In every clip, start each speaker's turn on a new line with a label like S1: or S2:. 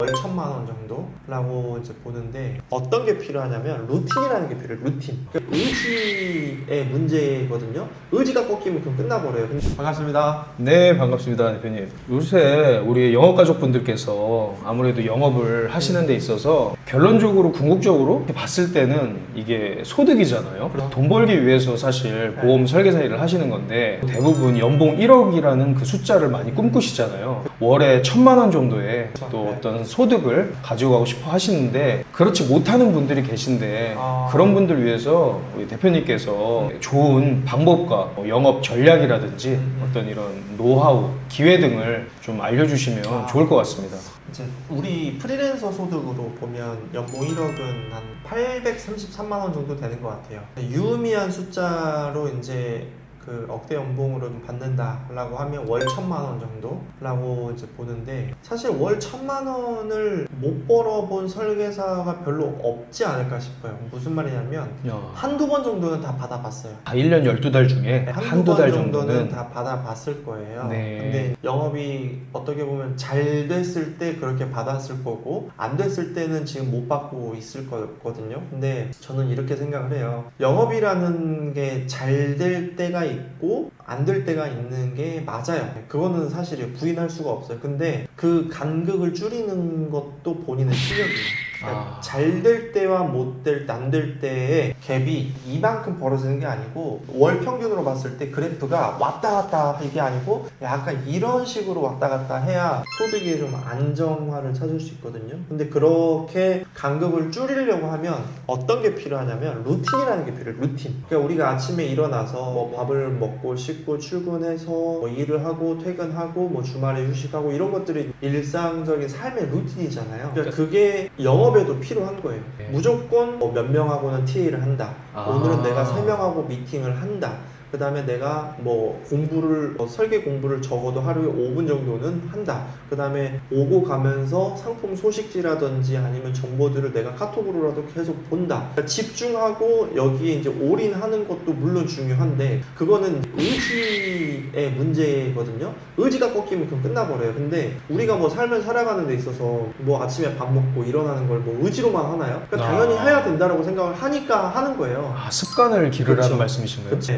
S1: 월 1,000만 원 정도라고 이제 보는데, 어떤 게 필요하냐면 루틴이라는 게 필요해요. 루틴. 그러니까 의지의 문제거든요. 의지가 꺾이면 그럼 끝나버려요. 반갑습니다.
S2: 네, 반갑습니다, 대표님. 요새 우리 영업가족분들께서 아무래도 영업을 하시는 데 있어서 결론적으로 궁극적으로 봤을 때는 이게 소득이잖아요. 돈 벌기 위해서 사실 보험 설계사 일을 하시는 건데 대부분 연봉 1억이라는 그 숫자를 많이 꿈꾸시잖아요. 월에 1,000만 원 정도의 또 어떤 소득을 가지고 가고 싶어 하시는데 그렇지 못하는 분들이 계신데 그런 분들 위해서 우리 대표님께서 좋은 방법과 영업 전략이라든지 어떤 이런 노하우, 기회 등을 좀 알려주시면 좋을 것 같습니다.
S1: 이제 우리 프리랜서 소득으로 보면 연봉 1억은 한 833만 원 정도 되는 것 같아요. 유의미한 숫자로 이제 그 억대 연봉으로 좀 받는다라고 하면 월 1,000만 원 정도라고 이제 보는데, 사실 월 1,000만 원을 못 벌어본 설계사가 별로 없지 않을까 싶어요. 무슨 말이냐면 한두 번 정도는 다 받아봤어요.
S2: 1년 12달 중에 한두 달 정도는
S1: 다 받아봤을 거예요.
S2: 네.
S1: 근데 영업이 어떻게 보면 잘 됐을 때 그렇게 받았을 거고, 안 됐을 때는 지금 못 받고 있을 거거든요. 근데 저는 이렇게 생각을 해요. 영업이라는 게 잘 될 때가 있고 안 될 때가 있는 게 맞아요. 그거는 사실 부인할 수가 없어요. 근데 그 간극을 줄이는 것도 본인의 실력이에요. 그러니까 잘 될 때와 못 될 때, 안 될 때의 갭이 이만큼 벌어지는 게 아니고, 월 평균으로 봤을 때 그래프가 왔다 갔다 이게 아니고 약간 이런 식으로 왔다 갔다 해야 소득이 좀 안정화를 찾을 수 있거든요. 근데 그렇게 간극을 줄이려고 하면 어떤 게 필요하냐면 루틴이라는 게 필요해요. 루틴. 그러니까 우리가 아침에 일어나서 뭐 밥을 먹고 씻고 출근해서 뭐 일을 하고 퇴근하고 뭐 주말에 휴식하고 이런 것들이 일상적인 삶의 루틴이잖아요. 그러니까 그게 영업에도 필요한 거예요. 무조건 뭐 몇 명하고는 TA를 한다. 오늘은 내가 3명하고 미팅을 한다. 그 다음에 내가 뭐 공부를 설계 공부를 적어도 하루에 5분 정도는 한다. 그 다음에 오고 가면서 상품 소식지라든지 아니면 정보들을 내가 카톡으로라도 계속 본다. 그러니까 집중하고 여기에 이제 올인하는 것도 물론 중요한데, 그거는 의지의 문제거든요. 의지가 꺾이면 그럼 끝나버려요. 근데 우리가 뭐 삶을 살아가는 데 있어서 뭐 아침에 밥 먹고 일어나는 걸 뭐 의지로만 하나요? 그러니까 당연히 해야 된다라고 생각을 하니까 하는 거예요.
S2: 습관을 기르라는
S1: 그렇죠.
S2: 말씀이신가요?
S1: 그렇죠.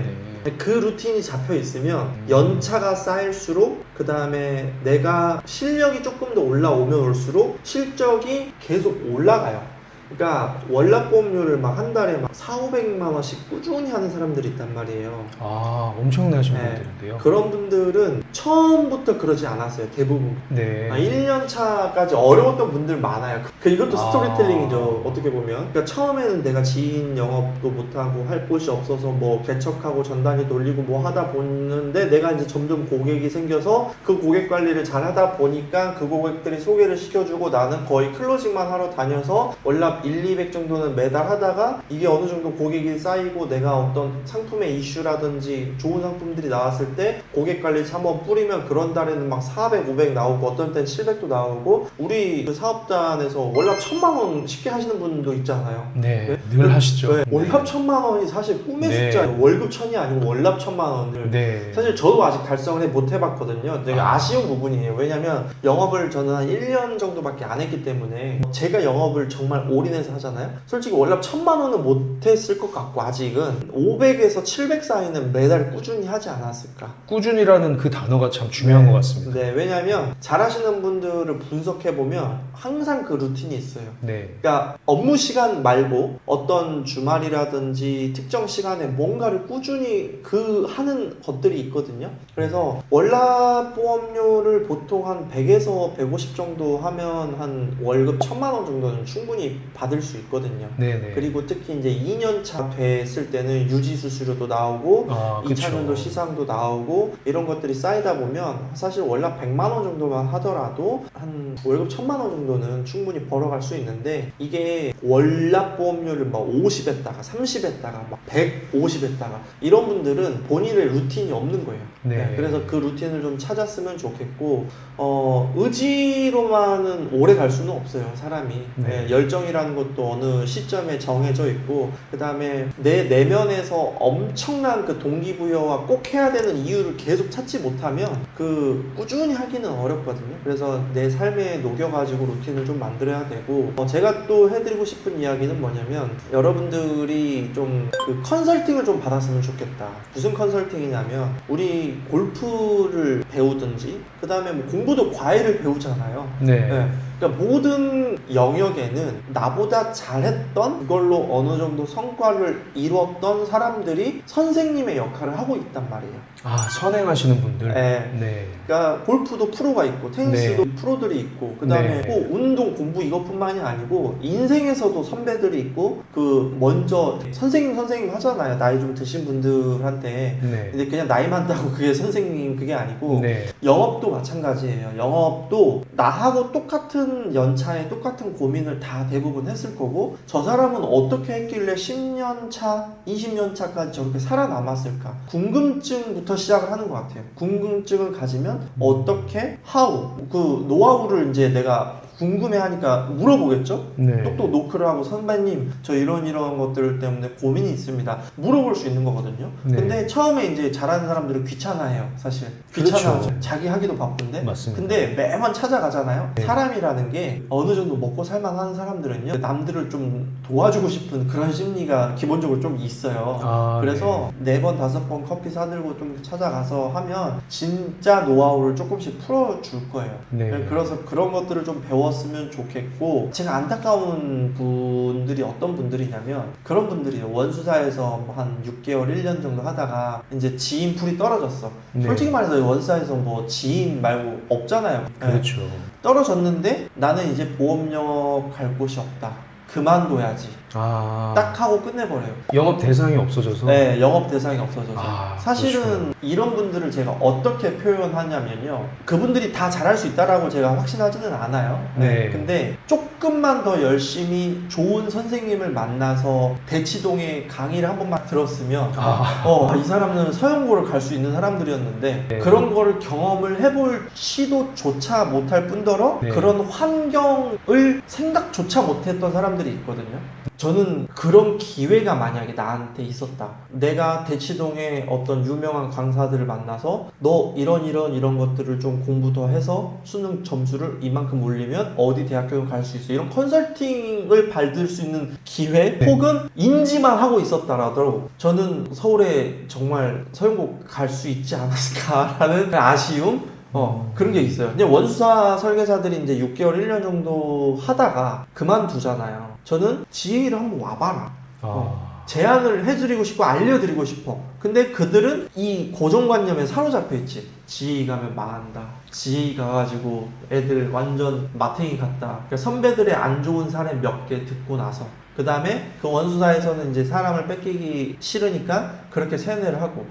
S1: 그 루틴이 잡혀 있으면 연차가 쌓일수록, 그 다음에 내가 실력이 조금 더 올라오면 올수록 실적이 계속 올라가요. 그러니까 월납보험료를 막 한 달에 막 4,500만 원씩 꾸준히 하는 사람들이 있단 말이에요.
S2: 엄청나신 분들인데요.
S1: 그런 분들은 처음부터 그러지 않았어요. 대부분.
S2: 네.
S1: 1년 차까지 어려웠던 분들 많아요. 이것도 스토리텔링이죠. 어떻게 보면. 그러니까 처음에는 내가 지인 영업도 못하고 할 곳이 없어서 뭐 개척하고 전단지 돌리고 뭐 하다 보는데, 내가 이제 점점 고객이 생겨서 그 고객 관리를 잘 하다 보니까 그 고객들이 소개를 시켜주고, 나는 거의 클로징만 하러 다녀서 월납 200 정도는 매달 하다가 이게 어느 정도 고객이 쌓이고 내가 어떤 상품의 이슈라든지 좋은 상품들이 나왔을 때 고객 관리 한번 뿌리면 그런 달에는 막 400, 500 나오고 어떤 때는 700도 나오고, 우리 그 사업단에서 월납 1,000만 원 쉽게 하시는 분도 있잖아요.
S2: 네, 늘 하시죠.
S1: 네. 월납 1,000만 원이 사실 꿈의 숫자예요. 월급 1,000이 아니고 월납 1,000만 원을. 사실 저도 아직 달성을 못 해봤거든요. 되게 아쉬운 부분이에요. 왜냐면 영업을 저는 한 1년 정도밖에 안 했기 때문에, 제가 영업을 정말 올인해서 하잖아요. 솔직히 월납 1,000만 원은 못했을 것 같고, 아직은 500에서 700 사이는 매달 꾸준히 하지 않았을까.
S2: 꾸준이라는 그 단어가 참 중요한 것 같습니다.
S1: 네, 왜냐면 잘하시는 분들을 분석해보면 항상 그 루틴이 있어요. 그러니까 업무 시간 말고 어떤 주말이라든지 특정 시간에 뭔가를 꾸준히 하는 것들이 있거든요. 그래서 월납보험료를 보통 한 100에서 150 정도 하면 한 월급 1,000만 원 정도는 충분히 받을 수 있거든요. 그리고 특히 이제 2년차 됐을 때는 유지수수료도 나오고 2차년도 시상도 나오고 이런 것들이 쌓이다 보면 사실 월납 100만 원 정도만 하더라도 한 월급 1,000만 원 정도는 충분히 벌어갈 수 있는데, 이게 월납보험료를 막 50에다가 30에다가 막 150에다가 이런 분들은 본인의 루틴이 없는 거예요. 그래서 그 루틴을 좀 찾았으면 좋겠고, 의지로만은 오래 갈 수는 없어요, 사람이. 열정이라 영업이라는 것도 어느 시점에 정해져 있고, 그 다음에 내 내면에서 엄청난 그 동기부여와 꼭 해야 되는 이유를 계속 찾지 못하면 그 꾸준히 하기는 어렵거든요. 그래서 내 삶에 녹여가지고 루틴을 좀 만들어야 되고, 제가 또 해드리고 싶은 이야기는 뭐냐면, 여러분들이 좀 그 컨설팅을 좀 받았으면 좋겠다. 무슨 컨설팅이냐면, 우리 골프를 배우든지, 그 다음에 뭐 공부도 과외를 배우잖아요.
S2: 네.
S1: 그러니까 모든 영역에는 나보다 잘했던, 그걸로 어느 정도 성과를 이루었던 사람들이 선생님의 역할을 하고 있단 말이에요.
S2: 아, 선행하시는 분들.
S1: 네.
S2: 네.
S1: 그러니까 골프도 프로가 있고, 테니스도
S2: 네.
S1: 프로들이 있고, 그 다음에
S2: 네.
S1: 뭐 운동, 공부 이것뿐만이 아니고 인생에서도 선배들이 있고, 그 먼저 선생님 하잖아요. 나이 좀 드신 분들한테.
S2: 네.
S1: 근데 그냥 나이 많다고 그게 선생님 그게 아니고,
S2: 네.
S1: 영업도 마찬가지예요. 영업도 나하고 똑같은 연차에 똑같은 고민을 다 대부분 했을 거고, 저 사람은 어떻게 했길래 10년 차, 20년 차까지 저렇게 살아남았을까? 궁금증부터 시작을 하는 것 같아요. 궁금증을 가지면 어떻게, how, 그 노하우를 이제 내가 궁금해하니까 물어보겠죠?
S2: 네.
S1: 똑똑 노크를 하고, 선배님 저 이런 것들 때문에 고민이 있습니다, 물어볼 수 있는 거거든요.
S2: 네.
S1: 근데 처음에 이제 잘하는 사람들은 귀찮아해요. 사실 귀찮아하죠.
S2: 그렇죠.
S1: 자기 하기도 바쁜데.
S2: 맞습니다.
S1: 근데 매번 찾아가잖아요.
S2: 네.
S1: 사람이라는 게 어느 정도 먹고 살만한 사람들은요, 남들을 좀 도와주고 싶은 그런 심리가 기본적으로 좀 있어요.
S2: 아,
S1: 그래서 네 번, 5번 커피 사들고 좀 찾아가서 하면 진짜 노하우를 조금씩 풀어줄 거예요.
S2: 네.
S1: 그래서 그런 것들을 좀 배웠으면 좋겠고, 제가 안타까운 분들이 어떤 분들이냐면, 그런 분들이에요. 원수사에서 한 6개월, 1년 정도 하다가 이제 지인 풀이 떨어졌어.
S2: 네.
S1: 솔직히 말해서 원수사에서 뭐 지인 말고 없잖아요.
S2: 그렇죠.
S1: 떨어졌는데 나는 이제 보험 영업 갈 곳이 없다, 그만둬야지,
S2: 아.
S1: 딱 하고 끝내버려요.
S2: 영업 대상이 없어져서.
S1: 네, 영업 대상이 없어져서.
S2: 아,
S1: 사실은
S2: 그렇죠.
S1: 이런 분들을 제가 어떻게 표현하냐면요, 그분들이 다 잘할 수 있다라고 제가 확신하지는 않아요.
S2: 네.
S1: 근데 조금만 더 열심히 좋은 선생님을 만나서 대치동에 강의를 한 번만 들었으면, 이 사람들은 서영고를 갈 수 있는 사람들이었는데,
S2: 네.
S1: 그런 거를 경험을 해볼 시도조차 못할 뿐더러
S2: 네.
S1: 그런 환경을 생각조차 못했던 사람들이 있거든요. 저는 그런 기회가 만약에 나한테 있었다, 내가 대치동에 어떤 유명한 강사들을 만나서 너 이런 것들을 좀 공부 더 해서 수능 점수를 이만큼 올리면 어디 대학교를 갈 수 있어, 이런 컨설팅을 받을 수 있는 기회,
S2: 네.
S1: 혹은 인지만 하고 있었다라도 저는 서울에 정말 서영고 갈 수 있지 않았을까라는 아쉬움, 그런 게 있어요. 그냥 원수사 설계사들이 이제 6개월, 1년 정도 하다가 그만두잖아요. 저는 지혜를 한번 와봐라. 제안을 해드리고 싶고 알려드리고 싶어. 근데 그들은 이 고정관념에 사로잡혀 있지. 지혜 가면 망한다, 지혜 가가지고 애들 완전 마탱이 같다. 그러니까 선배들의 안 좋은 사례 몇 개 듣고 나서, 그 다음에 그 원수사에서는 이제 사람을 뺏기기 싫으니까 그렇게 세뇌를 하고,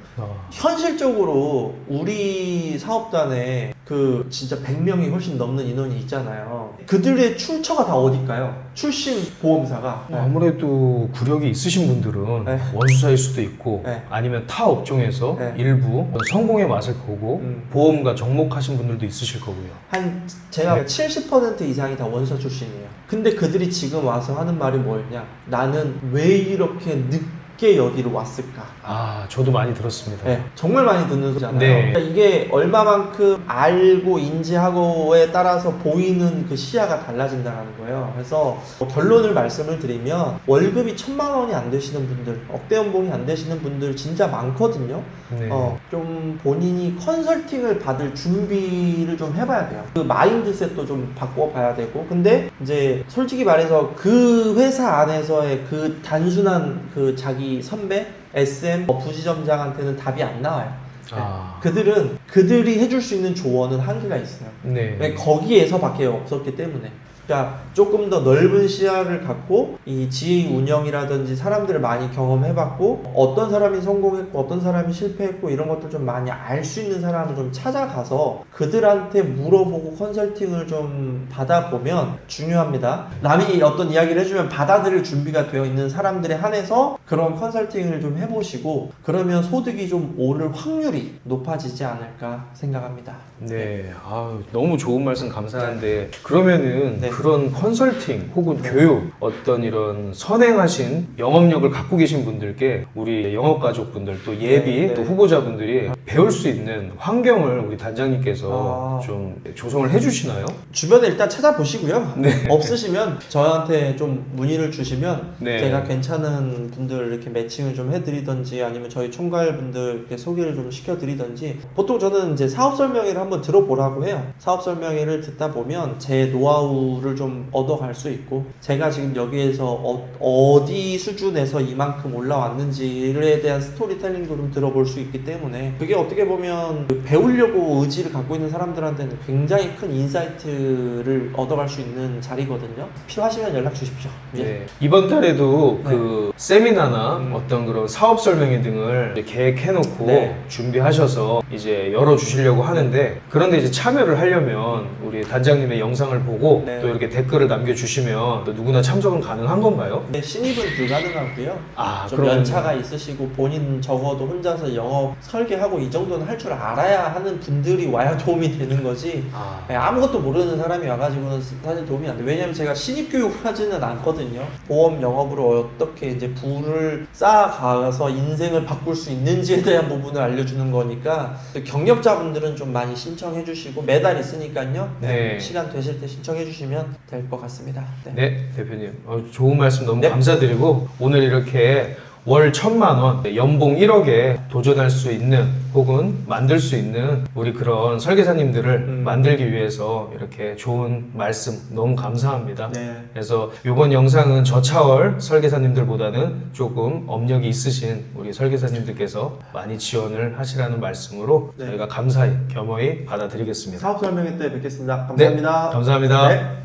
S1: 현실적으로 우리 사업단에 그 진짜 100명이 훨씬 넘는 인원이 있잖아요. 그들의 출처가 다 어딜까요? 출신 보험사가.
S2: 아무래도 구력이 있으신 분들은
S1: 네.
S2: 원수사일 수도 있고,
S1: 네.
S2: 아니면 타 업종에서
S1: 네.
S2: 일부 성공의 맛을 보고 보험과 접목하신 분들도 있으실 거고요.
S1: 한 제가 70% 이상이 다 원수사 출신이에요. 근데 그들이 지금 와서 하는 말이 뭐였냐, 나는 왜 이렇게 늦게 여기로 왔을까?
S2: 저도 많이 들었습니다.
S1: 네, 정말 많이 듣는 소리잖아요.
S2: 네.
S1: 그러니까 이게 얼마만큼 알고 인지하고에 따라서 보이는 그 시야가 달라진다는 거예요. 그래서 결론을 말씀을 드리면, 월급이 1000만 원이 안 되시는 분들, 억대 연봉이 안 되시는 분들 진짜 많거든요.
S2: 네.
S1: 좀 본인이 컨설팅을 받을 준비를 좀 해봐야 돼요. 그 마인드셋도 좀 바꿔봐야 되고, 근데 이제 솔직히 말해서 그 회사 안에서의 그 단순한 그 자기 선배, SM, 부지점장한테는 답이 안 나와요. 그들이 해줄 수 있는 조언은 한계가 있어요.
S2: 네.
S1: 거기에서밖에 없었기 때문에. 그러니까 조금 더 넓은 시야를 갖고 이 지혜 운영이라든지 사람들을 많이 경험해봤고, 어떤 사람이 성공했고 어떤 사람이 실패했고 이런 것들 좀 많이 알 수 있는 사람을 좀 찾아가서 그들한테 물어보고 컨설팅을 좀 받아보면 중요합니다. 남이 어떤 이야기를 해주면 받아들일 준비가 되어 있는 사람들에 한해서 그런 컨설팅을 좀 해보시고, 그러면 소득이 좀 오를 확률이 높아지지 않을까 생각합니다.
S2: 네. 너무 좋은 말씀 감사한데, 그러면은
S1: 네.
S2: 그런 컨설팅 혹은 교육 어떤 이런 선행하신 영업력을 갖고 계신 분들께 우리 영업가족분들 또 예비
S1: 네, 네.
S2: 또 후보자분들이 배울 수 있는 환경을 우리 단장님께서 좀 조성을 해주시나요?
S1: 주변에 일단 찾아보시고요.
S2: 네.
S1: 없으시면 저한테 좀 문의를 주시면
S2: 네.
S1: 제가 괜찮은 분들 이렇게 매칭을 좀 해드리던지 아니면 저희 총괄분들께 소개를 좀 시켜드리던지 보통 저는 이제 사업 설명회를 한번 들어보라고 해요. 사업 설명회를 듣다 보면 제 노하우를 좀 얻어갈 수 있고 제가 지금 여기에서 어디 수준에서 이만큼 올라왔는지에 대한 스토리텔링도 좀 들어볼 수 있기 때문에 그게 어떻게 보면 배우려고 의지를 갖고 있는 사람들한테는 굉장히 큰 인사이트를 얻어갈 수 있는 자리거든요. 필요하시면 연락 주십시오. 예.
S2: 네. 이번 달에도
S1: 네.
S2: 그 세미나나 어떤 그런 사업 설명회 등을 이제 계획해놓고
S1: 네.
S2: 준비하셔서 이제 열어주시려고 하는데 그런데 이제 참여를 하려면 우리 단장님의 영상을 보고
S1: 네.
S2: 또 이렇게 댓글을 남겨주시면 또 누구나 참석은 가능한 건가요?
S1: 네, 신입은 불가능하고요.
S2: 아,
S1: 좀
S2: 그러면-
S1: 연차가 있으시고 본인 적어도 혼자서 영업 설계하고 이 정도는 할 줄 알아야 하는 분들이 와야 도움이 되는 거지.
S2: 아,
S1: 아무것도 모르는 사람이 와가지고는 사실 도움이 안 돼. 왜냐면 제가 신입 교육을 하지는 않거든요. 보험 영업으로 어떻게 이제 부를 쌓아가서 인생을 바꿀 수 있는지에 대한 부분을 알려주는 거니까 경력자분들은 좀 많이 신청해 주시고 매달 있으니까요.
S2: 네.
S1: 시간 되실 때 신청해 주시면 될 것 같습니다. 네.
S2: 네, 대표님. 좋은 말씀 너무
S1: 네.
S2: 감사드리고 오늘 이렇게 월 1,000만 원, 연봉 1억에 도전할 수 있는 혹은 만들 수 있는 우리 그런 설계사님들을 만들기 위해서 이렇게 좋은 말씀 너무 감사합니다.
S1: 네.
S2: 그래서 이번 영상은 저차월 설계사님들보다는 조금 업력이 있으신 우리 설계사님들께서 많이 지원을 하시라는 말씀으로
S1: 네.
S2: 저희가 감사히 겸허히 받아들이겠습니다.
S1: 사업 설명회 때 뵙겠습니다.
S2: 네,
S1: 감사합니다.
S2: 감사합니다.
S1: 네.